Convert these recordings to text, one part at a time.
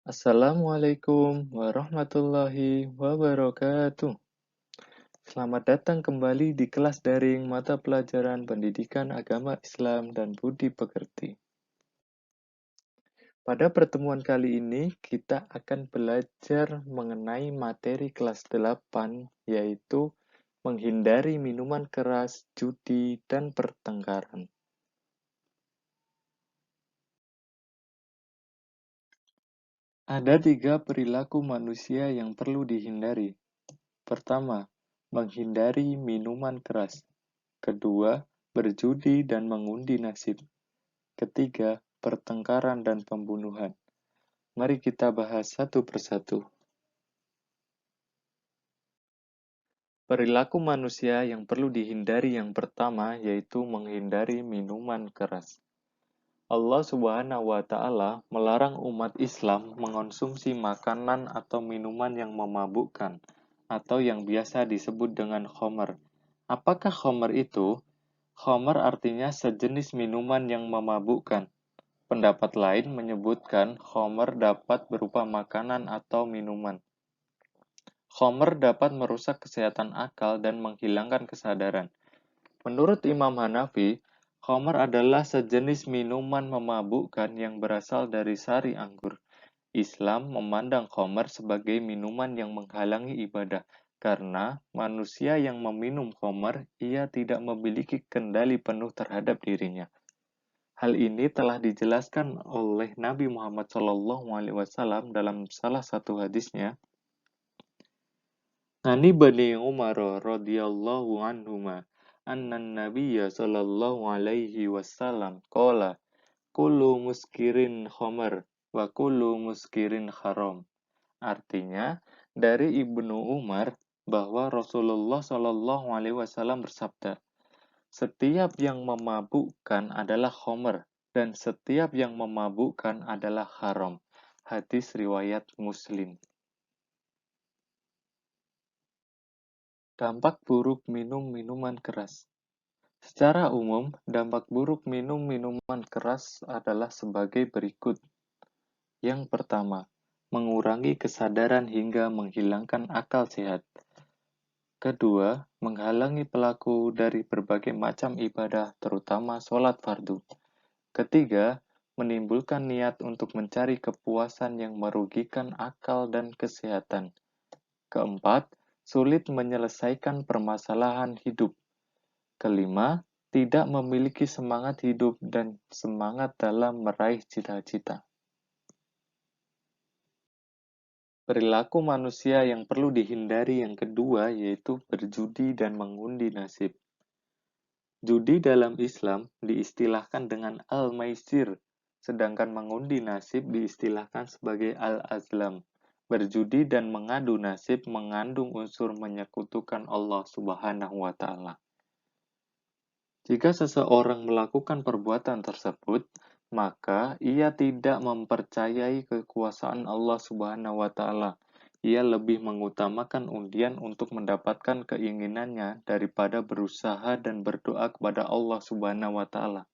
Assalamualaikum warahmatullahi wabarakatuh. Selamat datang kembali di kelas daring mata pelajaran Pendidikan Agama Islam dan Budi Pekerti. Pada pertemuan kali ini, kita akan belajar mengenai materi kelas 8, yaitu menghindari minuman keras, judi, dan pertengkaran. Ada 3 perilaku manusia yang perlu dihindari. Pertama, menghindari minuman keras. Kedua, berjudi dan mengundi nasib. Ketiga, pertengkaran dan pembunuhan. Mari kita bahas satu persatu. Perilaku manusia yang perlu dihindari yang pertama yaitu menghindari minuman keras. Allah Subhanahu wa Ta'ala melarang umat Islam mengonsumsi makanan atau minuman yang memabukkan, atau yang biasa disebut dengan khamr. Apakah khamr itu? Khamr artinya sejenis minuman yang memabukkan. Pendapat lain menyebutkan khamr dapat berupa makanan atau minuman. Khamr dapat merusak kesehatan akal dan menghilangkan kesadaran. Menurut Imam Hanafi, khamr adalah sejenis minuman memabukkan yang berasal dari sari anggur. Islam memandang khamr sebagai minuman yang menghalangi ibadah, karena manusia yang meminum khamr, ia tidak memiliki kendali penuh terhadap dirinya. Hal ini telah dijelaskan oleh Nabi Muhammad SAW dalam salah satu hadisnya. Ani Bani Umar radhiyallahu anhuma anna Nabiyya sallallahu alaihi wasallam qala kullu muskirin khamr wa kullu muskirin haram. Artinya, dari Ibnu Umar bahwa Rasulullah Shallallahu alaihi wasallam bersabda, setiap yang memabukkan adalah khamr dan setiap yang memabukkan adalah haram. Hadis riwayat Muslim. Dampak buruk minum minuman keras. Secara umum, dampak buruk minum minuman keras adalah sebagai berikut. Yang pertama, mengurangi kesadaran hingga menghilangkan akal sehat. Kedua, menghalangi pelaku dari berbagai macam ibadah, terutama sholat fardu. Ketiga, menimbulkan niat untuk mencari kepuasan yang merugikan akal dan kesehatan. Keempat, sulit menyelesaikan permasalahan hidup. Kelima, tidak memiliki semangat hidup dan semangat dalam meraih cita-cita. Perilaku manusia yang perlu dihindari yang kedua yaitu berjudi dan mengundi nasib. Judi dalam Islam diistilahkan dengan al-maisir, sedangkan mengundi nasib diistilahkan sebagai al-azlam. Berjudi dan mengadu nasib mengandung unsur menyekutukan Allah Subhanahu wa Ta'ala. Jika seseorang melakukan perbuatan tersebut, maka ia tidak mempercayai kekuasaan Allah Subhanahu wa Ta'ala. Ia lebih mengutamakan undian untuk mendapatkan keinginannya daripada berusaha dan berdoa kepada Allah Subhanahu wa Ta'ala.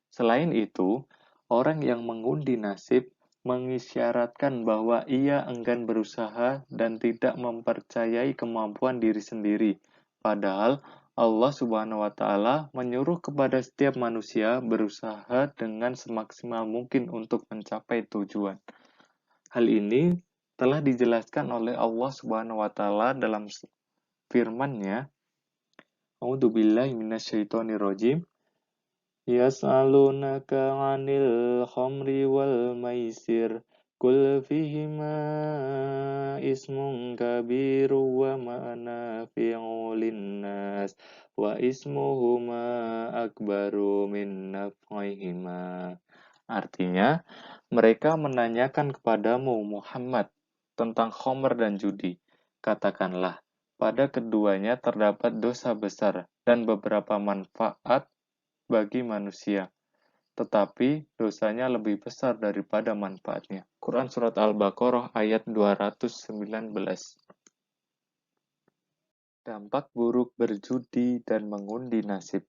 Selain itu, orang yang mengundi nasib mengisyaratkan bahwa ia enggan berusaha dan tidak mempercayai kemampuan diri sendiri. Padahal Allah Subhanahu wa Ta'ala menyuruh kepada setiap manusia berusaha dengan semaksimal mungkin untuk mencapai tujuan. Hal ini telah dijelaskan oleh Allah Subhanahu wa Ta'ala dalam firman-Nya. A'udzubillahi minasyaitonirrajim. Yas'alunaka 'anil khamri wal maisir qul fihima ismun kabiru wa manafi'u linnas wa ismuhuma akbaru min naf'ihima. Artinya, mereka menanyakan kepadamu Muhammad tentang khamr dan judi. Katakanlah, pada keduanya terdapat dosa besar dan beberapa manfaat bagi manusia, tetapi dosanya lebih besar daripada manfaatnya. Quran Surat Al-Baqarah ayat 219. Dampak buruk berjudi dan mengundi nasib.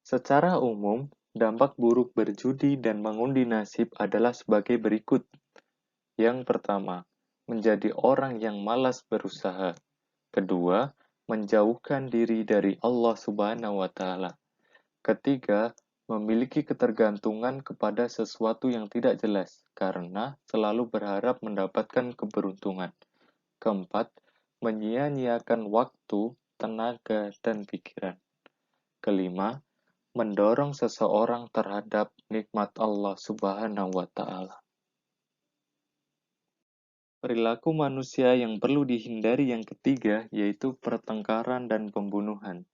Secara umum, dampak buruk berjudi dan mengundi nasib adalah sebagai berikut. Yang pertama, menjadi orang yang malas berusaha. Kedua, menjauhkan diri dari Allah Subhanahu wa Ta'ala. Ketiga, memiliki ketergantungan kepada sesuatu yang tidak jelas karena selalu berharap mendapatkan keberuntungan. Keempat, menyia-nyiakan waktu, tenaga, dan pikiran. Kelima, mendorong seseorang terhadap nikmat Allah Subhanahu wa Ta'ala. Perilaku manusia yang perlu dihindari yang ketiga yaitu pertengkaran dan pembunuhan.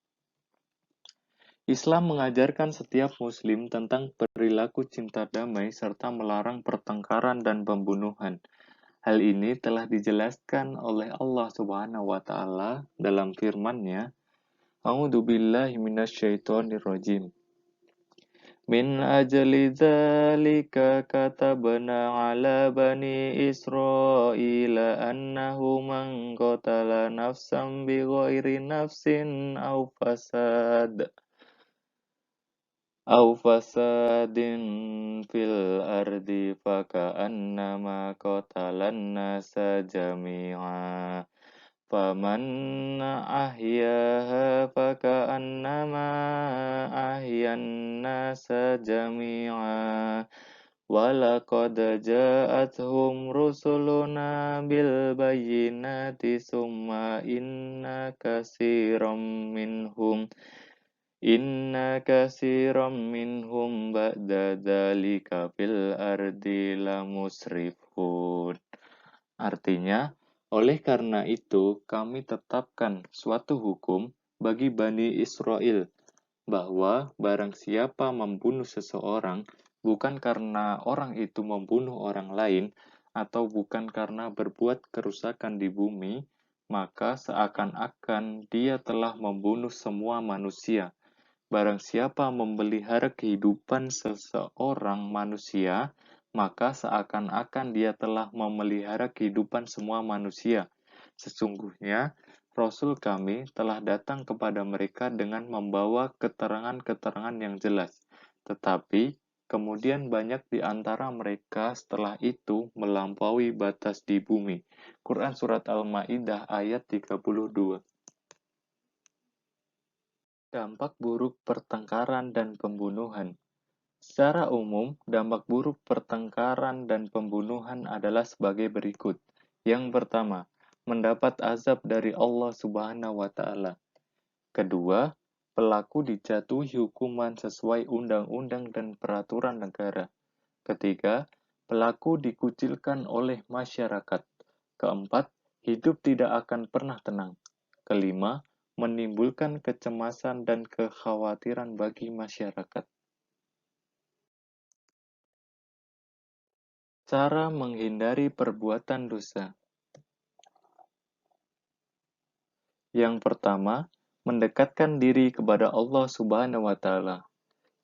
Islam mengajarkan setiap muslim tentang perilaku cinta damai serta melarang pertengkaran dan pembunuhan. Hal ini telah dijelaskan oleh Allah Subhanahu wa taala dalam firman-Nya, A'udzu billahi minasyaitonir rajim. Min ajli dzalika katabna ala bani Israila annahu man qatala nafsan bighairi nafsin aw fasadin fil ardi faka'annama qatalan nasa jami'a. Faman ahyaha faka'annama ahyan nasa jami'a. Walaqad ja'athum rusuluna bil bayyinati summa inna kasiram minhum ba'da dzalika fil ardi lamusrifun. Artinya, oleh karena itu kami tetapkan suatu hukum bagi Bani Israel bahwa barang siapa membunuh seseorang bukan karena orang itu membunuh orang lain atau bukan karena berbuat kerusakan di bumi, maka seakan-akan dia telah membunuh semua manusia. Barang siapa memelihara kehidupan seseorang manusia, maka seakan-akan dia telah memelihara kehidupan semua manusia. Sesungguhnya, Rasul kami telah datang kepada mereka dengan membawa keterangan-keterangan yang jelas. Tetapi, kemudian banyak di antara mereka setelah itu melampaui batas di bumi. Quran Surat Al-Ma'idah ayat 32. Dampak buruk pertengkaran dan pembunuhan. Secara umum, dampak buruk pertengkaran dan pembunuhan adalah sebagai berikut. Yang pertama, mendapat azab dari Allah Subhanahu wa taala. Kedua, pelaku dijatuhi hukuman sesuai undang-undang dan peraturan negara. Ketiga, pelaku dikucilkan oleh masyarakat. Keempat, hidup tidak akan pernah tenang. Kelima, menimbulkan kecemasan dan kekhawatiran bagi masyarakat. Cara menghindari perbuatan dosa. Yang pertama, mendekatkan diri kepada Allah Subhanahu wa taala.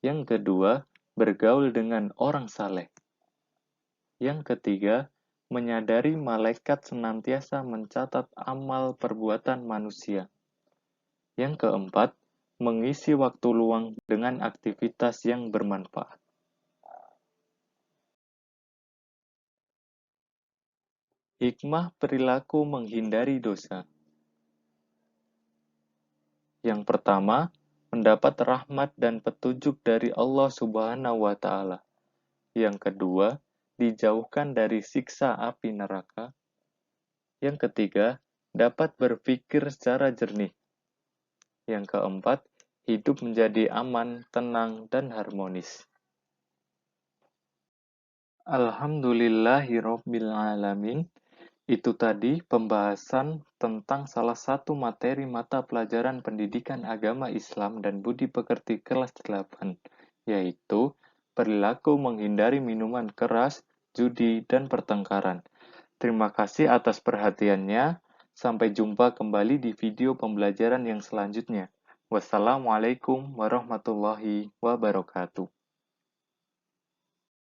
Yang kedua, bergaul dengan orang saleh. Yang ketiga, menyadari malaikat senantiasa mencatat amal perbuatan manusia. Yang keempat, mengisi waktu luang dengan aktivitas yang bermanfaat. Hikmah perilaku menghindari dosa. Yang pertama, mendapat rahmat dan petunjuk dari Allah Subhanahu wa taala. Yang kedua, dijauhkan dari siksa api neraka. Yang ketiga, dapat berpikir secara jernih. Yang keempat, hidup menjadi aman, tenang, dan harmonis. Alhamdulillahirabbil alamin. Itu tadi pembahasan tentang salah satu materi mata pelajaran pendidikan agama Islam dan budi pekerti kelas 8, yaitu perilaku menghindari minuman keras, judi, dan pertengkaran. Terima kasih atas perhatiannya. Sampai jumpa kembali di video pembelajaran yang selanjutnya. Wassalamualaikum warahmatullahi wabarakatuh.